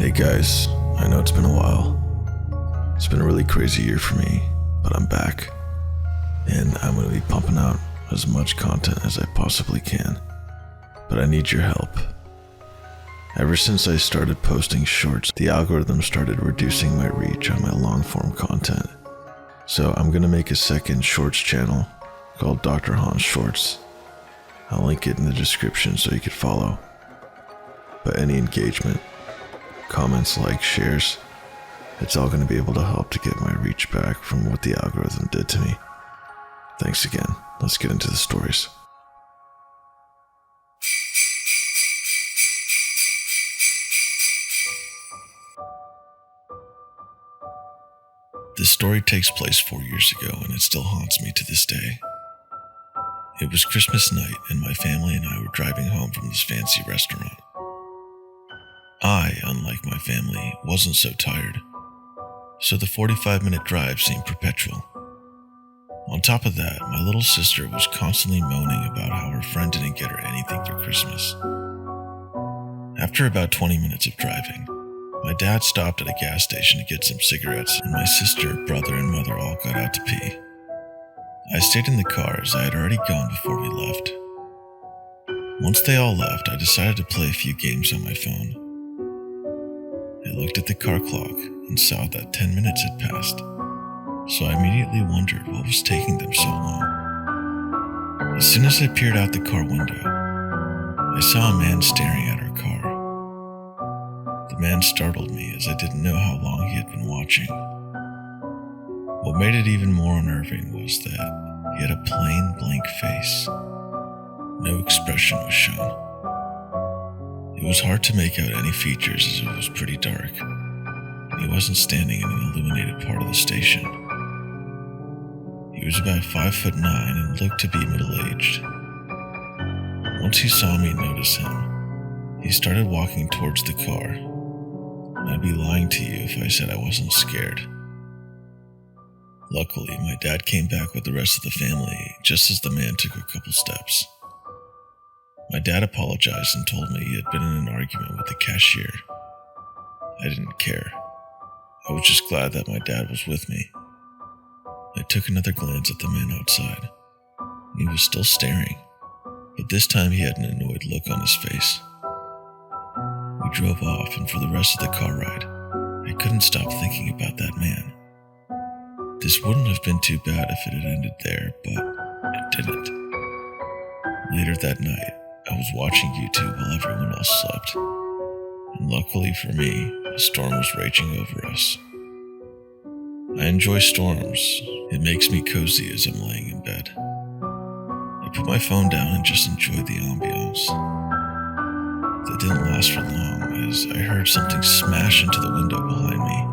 Hey guys, I know it's been a while. It's been a really crazy year for me, but I'm back. And I'm going to be pumping out as much content as I possibly can. But I need your help. Ever since I started posting shorts, the algorithm started reducing my reach on my long-form content. So I'm going to make a second shorts channel called Dr. Han's Shorts. I'll link it in the description so you can follow. But any engagement, comments, likes, shares, it's all going to be able to help to get my reach back from what the algorithm did to me. Thanks again. Let's get into the stories. This story takes place 4 years ago, and it still haunts me to this day. It was Christmas night, and my family and I were driving home from this fancy restaurant. I, unlike my family, wasn't so tired, so the 45-minute drive seemed perpetual. On top of that, my little sister was constantly moaning about how her friend didn't get her anything for Christmas. After about 20 minutes of driving, my dad stopped at a gas station to get some cigarettes, and my sister, brother, and mother all got out to pee. I stayed in the car as I had already gone before we left. Once they all left, I decided to play a few games on my phone. I looked at the car clock and saw that 10 minutes had passed, so I immediately wondered what was taking them so long. As soon as I peered out the car window, I saw a man staring at our car. The man startled me as I didn't know how long he had been watching. What made it even more unnerving was that he had a plain, blank face. No expression was shown. It was hard to make out any features as it was pretty dark, and he wasn't standing in an illuminated part of the station. He was about 5'9" and looked to be middle-aged. Once he saw me notice him, he started walking towards the car. I'd be lying to you if I said I wasn't scared. Luckily, my dad came back with the rest of the family just as the man took a couple steps. My dad apologized and told me he had been in an argument with the cashier. I didn't care. I was just glad that my dad was with me. I took another glance at the man outside, and he was still staring, but this time he had an annoyed look on his face. We drove off, and for the rest of the car ride, I couldn't stop thinking about that man. This wouldn't have been too bad if it had ended there, but it didn't. Later that night, I was watching YouTube while everyone else slept, and luckily for me, a storm was raging over us. I enjoy storms. It makes me cozy as I'm laying in bed. I put my phone down and just enjoyed the ambiance. That didn't last for long as I heard something smash into the window behind me.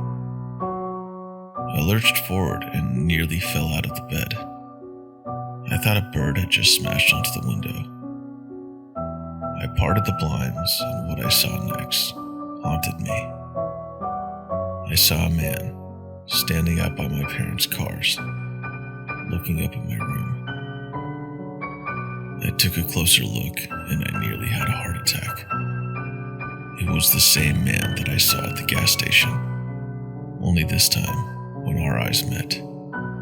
I lurched forward and nearly fell out of the bed. I thought a bird had just smashed onto the window. I parted the blinds, and what I saw next haunted me. I saw a man standing out by my parents' cars, looking up at my room. I took a closer look, and I nearly had a heart attack. It was the same man that I saw at the gas station, only this time, when our eyes met,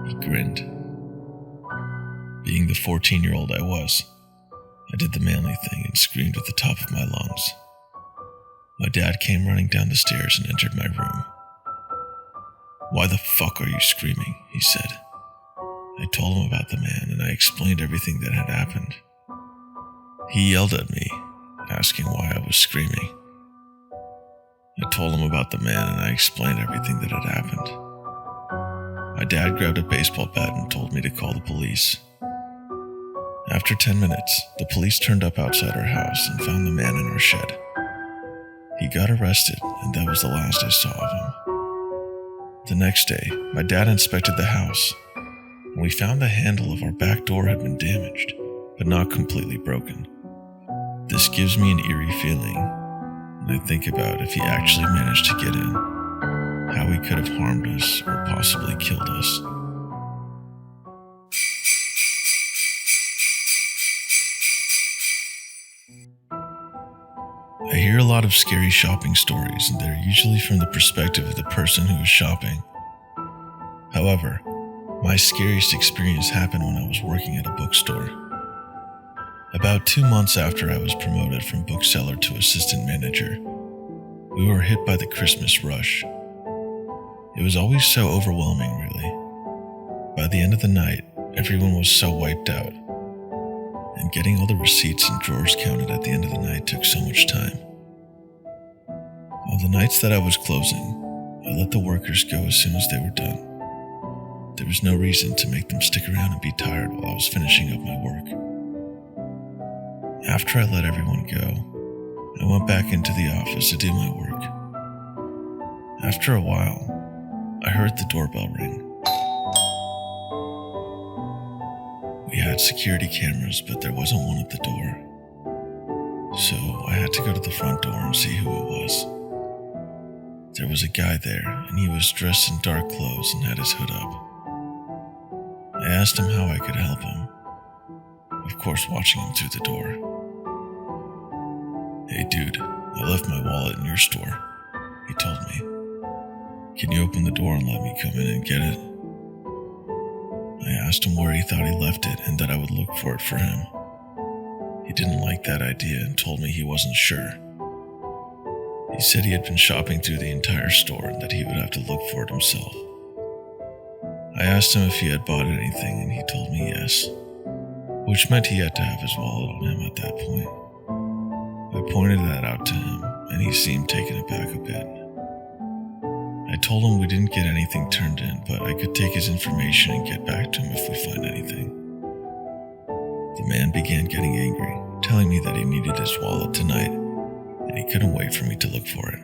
he grinned. Being the 14-year-old I was, I did the manly thing and screamed at the top of my lungs. My dad came running down the stairs and entered my room. "Why the fuck are you screaming?" he said. I told him about the man and I explained everything that had happened. He yelled at me, asking why I was screaming. I told him about the man and I explained everything that had happened. My dad grabbed a baseball bat and told me to call the police. After 10 minutes, the police turned up outside our house and found the man in our shed. He got arrested, and that was the last I saw of him. The next day, my dad inspected the house, and we found the handle of our back door had been damaged, but not completely broken. This gives me an eerie feeling, and I think about if he actually managed to get in, how he could have harmed us or possibly killed us. I hear a lot of scary shopping stories, and they're usually from the perspective of the person who is shopping. However, my scariest experience happened when I was working at a bookstore. About 2 months after I was promoted from bookseller to assistant manager, we were hit by the Christmas rush. It was always so overwhelming, really. By the end of the night, everyone was so wiped out, and getting all the receipts and drawers counted at the end of the night took so much time. On the nights that I was closing, I let the workers go as soon as they were done. There was no reason to make them stick around and be tired while I was finishing up my work. After I let everyone go, I went back into the office to do my work. After a while, I heard the doorbell ring. We had security cameras, but there wasn't one at the door. So I had to go to the front door and see who it was. There was a guy there, and he was dressed in dark clothes and had his hood up. I asked him how I could help him, of course watching him through the door. "Hey dude, I left my wallet in your store," he told me. "Can you open the door and let me come in and get it?" I asked him where he thought he left it and that I would look for it for him. He didn't like that idea and told me he wasn't sure. He said he had been shopping through the entire store and that he would have to look for it himself. I asked him if he had bought anything and he told me yes, which meant he had to have his wallet on him at that point. I pointed that out to him, and he seemed taken aback a bit. I told him we didn't get anything turned in, but I could take his information and get back to him if we find anything. The man began getting angry, telling me that he needed his wallet tonight, and he couldn't wait for me to look for it.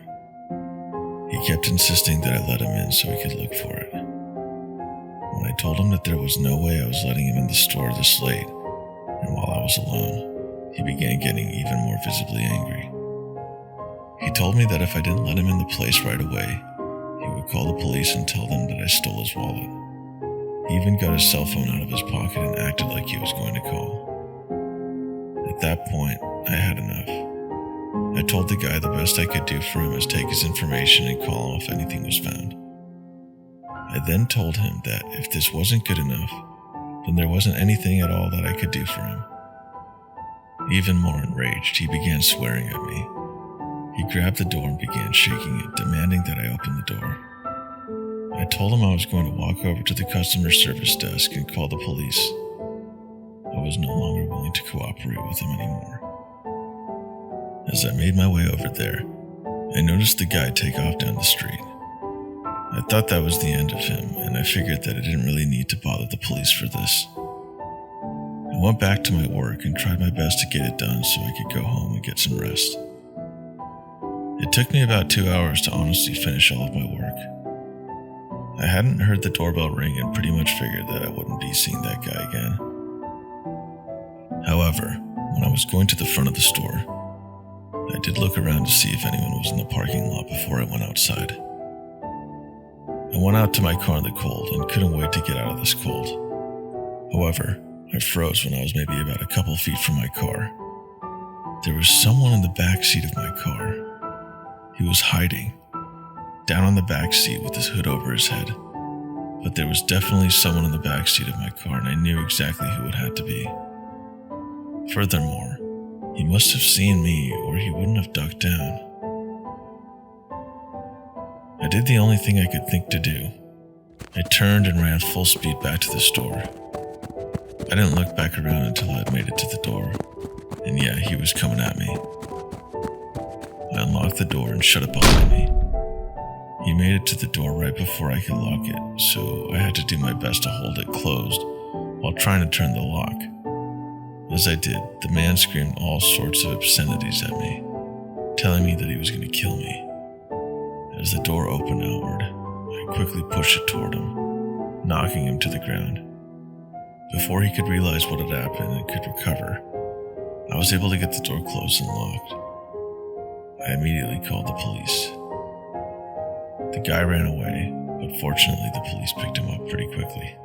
He kept insisting that I let him in so he could look for it. When I told him that there was no way I was letting him in the store this late, and while I was alone, he began getting even more visibly angry. He told me that if I didn't let him in the place right away, he would call the police and tell them that I stole his wallet. He even got his cell phone out of his pocket and acted like he was going to call. At that point, I had enough. I told the guy the best I could do for him is take his information and call him if anything was found. I then told him that if this wasn't good enough, then there wasn't anything at all that I could do for him. Even more enraged, he began swearing at me. He grabbed the door and began shaking it, demanding that I open the door. I told him I was going to walk over to the customer service desk and call the police. I was no longer willing to cooperate with him anymore. As I made my way over there, I noticed the guy take off down the street. I thought that was the end of him, and I figured that I didn't really need to bother the police for this. I went back to my work and tried my best to get it done so I could go home and get some rest. It took me about 2 hours to honestly finish all of my work. I hadn't heard the doorbell ring and pretty much figured that I wouldn't be seeing that guy again. However, when I was going to the front of the store, I did look around to see if anyone was in the parking lot before I went outside. I went out to my car in the cold and couldn't wait to get out of this cold. However, I froze when I was maybe about a couple feet from my car. There was someone in the back seat of my car. He was hiding, down on the back seat with his hood over his head. But there was definitely someone in the back seat of my car, and I knew exactly who it had to be. Furthermore, he must have seen me or he wouldn't have ducked down. I did the only thing I could think to do. I turned and ran full speed back to the store. I didn't look back around until I had made it to the door, and yeah, he was coming at me. I unlocked the door and shut it behind me. He made it to the door right before I could lock it, so I had to do my best to hold it closed while trying to turn the lock. As I did, the man screamed all sorts of obscenities at me, telling me that he was going to kill me. As the door opened outward, I quickly pushed it toward him, knocking him to the ground. Before he could realize what had happened and could recover, I was able to get the door closed and locked. I immediately called the police. The guy ran away, but fortunately the police picked him up pretty quickly.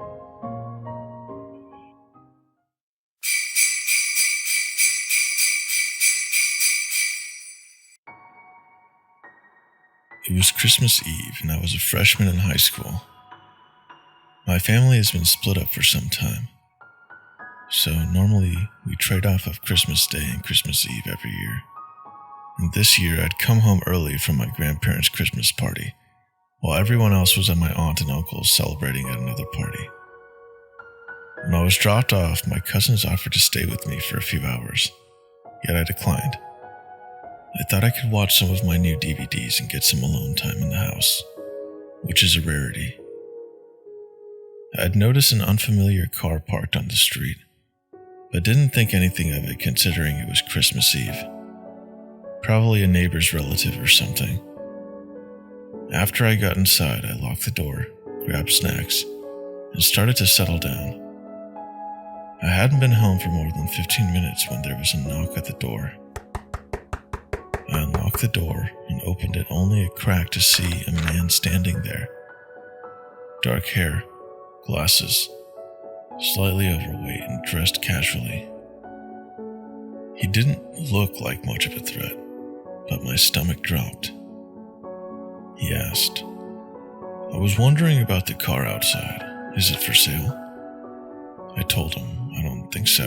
It was Christmas Eve, and I was a freshman in high school. My family has been split up for some time, so normally we trade off of Christmas Day and Christmas Eve every year. And this year I'd come home early from my grandparents' Christmas party, while everyone else was at my aunt and uncle's celebrating at another party. When I was dropped off, my cousins offered to stay with me for a few hours, yet I declined. I thought I could watch some of my new DVDs and get some alone time in the house, which is a rarity. I had noticed an unfamiliar car parked on the street, but didn't think anything of it considering it was Christmas Eve. Probably a neighbor's relative or something. After I got inside, I locked the door, grabbed snacks, and started to settle down. I hadn't been home for more than 15 minutes when there was a knock at the door. I unlocked the door and opened it only a crack to see a man standing there. Dark hair, glasses, slightly overweight and dressed casually. He didn't look like much of a threat, but my stomach dropped. He asked, "I was wondering about the car outside. Is it for sale?" I told him, "I don't think so."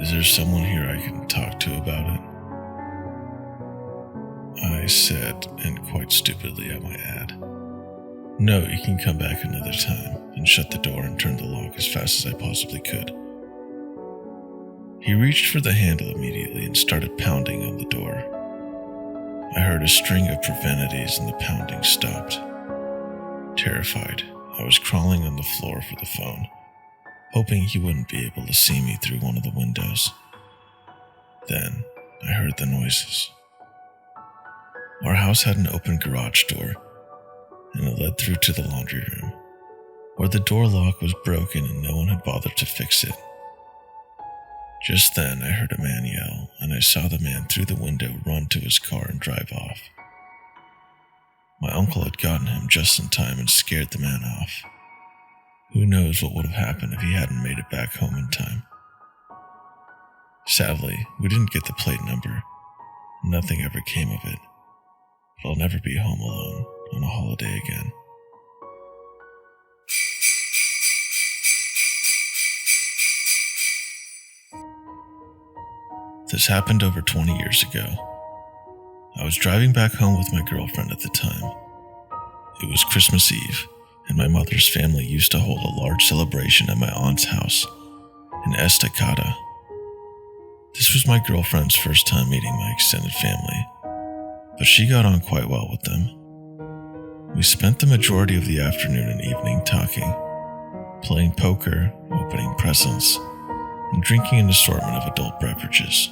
"Is there someone here I can talk to about it?" I said, and quite stupidly I might add, "No, you can come back another time," and shut the door and turned the lock as fast as I possibly could. He reached for the handle immediately and started pounding on the door. I heard a string of profanities and the pounding stopped. Terrified, I was crawling on the floor for the phone, hoping he wouldn't be able to see me through one of the windows. Then I heard the noises. Our house had an open garage door, and it led through to the laundry room, where the door lock was broken and no one had bothered to fix it. Just then I heard a man yell, and I saw the man through the window run to his car and drive off. My uncle had gotten him just in time and scared the man off. Who knows what would have happened if he hadn't made it back home in time. Sadly, we didn't get the plate number. Nothing ever came of it. But I'll never be home alone on a holiday again. This happened over 20 years ago. I was driving back home with my girlfriend at the time. It was Christmas Eve, and my mother's family used to hold a large celebration at my aunt's house in Estacada. This was my girlfriend's first time meeting my extended family, but she got on quite well with them. We spent the majority of the afternoon and evening talking, playing poker, opening presents, and drinking an assortment of adult beverages.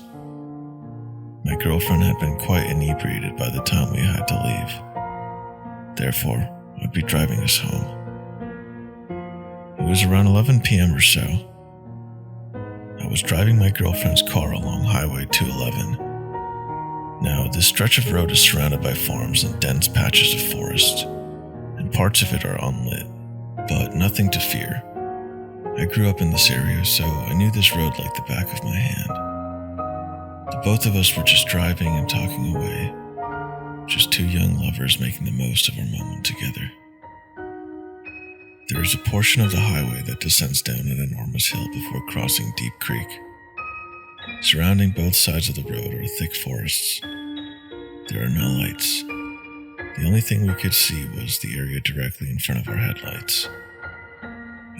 My girlfriend had been quite inebriated by the time we had to leave. Therefore, I'd be driving us home. It was around 11 p.m. or so. I was driving my girlfriend's car along Highway 211. Now, this stretch of road is surrounded by farms and dense patches of forest, and parts of it are unlit, but nothing to fear. I grew up in this area, so I knew this road like the back of my hand. The both of us were just driving and talking away, just two young lovers making the most of our moment together. There is a portion of the highway that descends down an enormous hill before crossing Deep Creek. Surrounding both sides of the road are thick forests. There are no lights. The only thing we could see was the area directly in front of our headlights.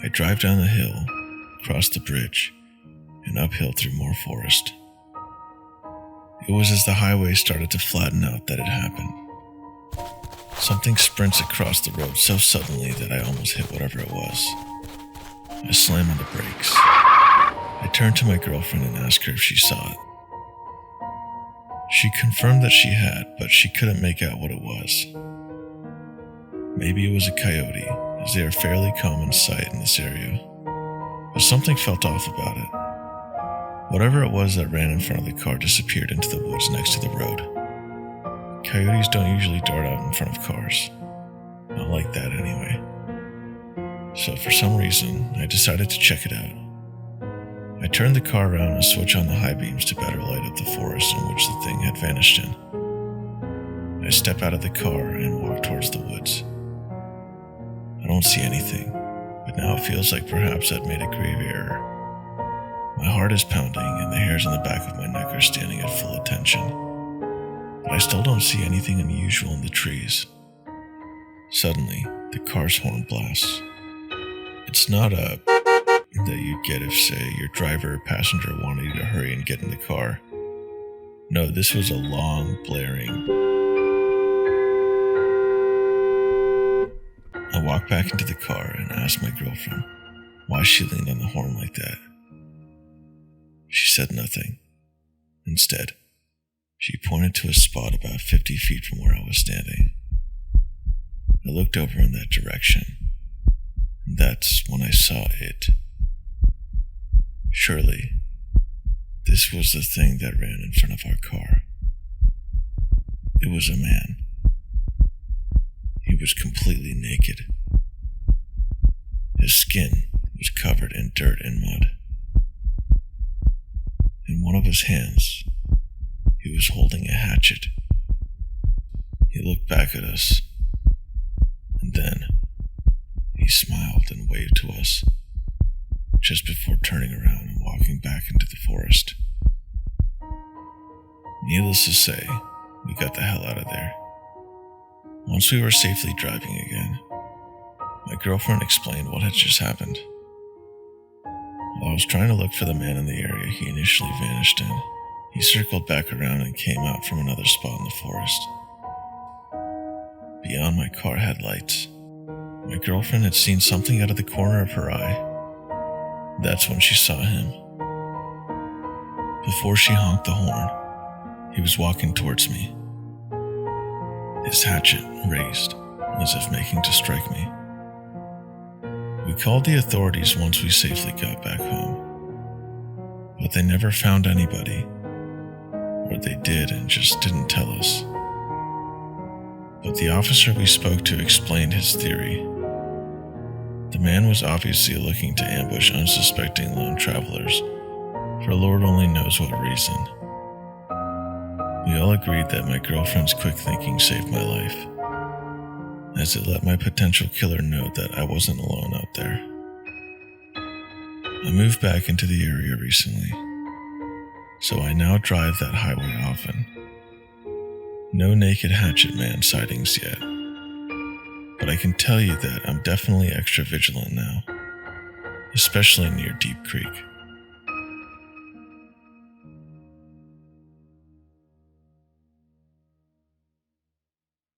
I drive down the hill, cross the bridge, and uphill through more forest. It was as the highway started to flatten out that it happened. Something sprints across the road so suddenly that I almost hit whatever it was. I slam on the brakes. I turned to my girlfriend and asked her if she saw it. She confirmed that she had, but she couldn't make out what it was. Maybe it was a coyote, as they are a fairly common sight in this area. But something felt off about it. Whatever it was that ran in front of the car disappeared into the woods next to the road. Coyotes don't usually dart out in front of cars. Not like that anyway. So for some reason, I decided to check it out. I turned the car around and switched on the high beams to better light up the forest in which the thing had vanished in. I step out of the car and walk towards the woods. I don't see anything, but now it feels like perhaps I'd made a grave error. My heart is pounding and the hairs on the back of my neck are standing at full attention, but I still don't see anything unusual in the trees. Suddenly, the car's horn blasts. It's not a that you'd get if, say, your driver or passenger wanted you to hurry and get in the car. No, this was a long, blaring. I walked back into the car and asked my girlfriend why she leaned on the horn like that. She said nothing. Instead, she pointed to a spot about 50 feet from where I was standing. I looked over in that direction, and that's when I saw it. Surely, this was the thing that ran in front of our car. It was a man. He was completely naked. His skin was covered in dirt and mud. In one of his hands, he was holding a hatchet. He looked back at us, and then he smiled and waved to us, just before turning around and walking back into the forest. Needless to say, we got the hell out of there. Once we were safely driving again, my girlfriend explained what had just happened. While I was trying to look for the man in the area he initially vanished in, he circled back around and came out from another spot in the forest. Beyond my car headlights, my girlfriend had seen something out of the corner of her eye. That's when she saw him. Before she honked the horn, he was walking towards me, his hatchet raised, as if making to strike me. We called the authorities once we safely got back home, but they never found anybody, or they did and just didn't tell us. But the officer we spoke to explained his theory. The man was obviously looking to ambush unsuspecting lone travelers, for Lord only knows what reason. We all agreed that my girlfriend's quick thinking saved my life, as it let my potential killer know that I wasn't alone out there. I moved back into the area recently, so I now drive that highway often. No naked hatchet man sightings yet, but I can tell you that I'm definitely extra vigilant now, especially near Deep Creek.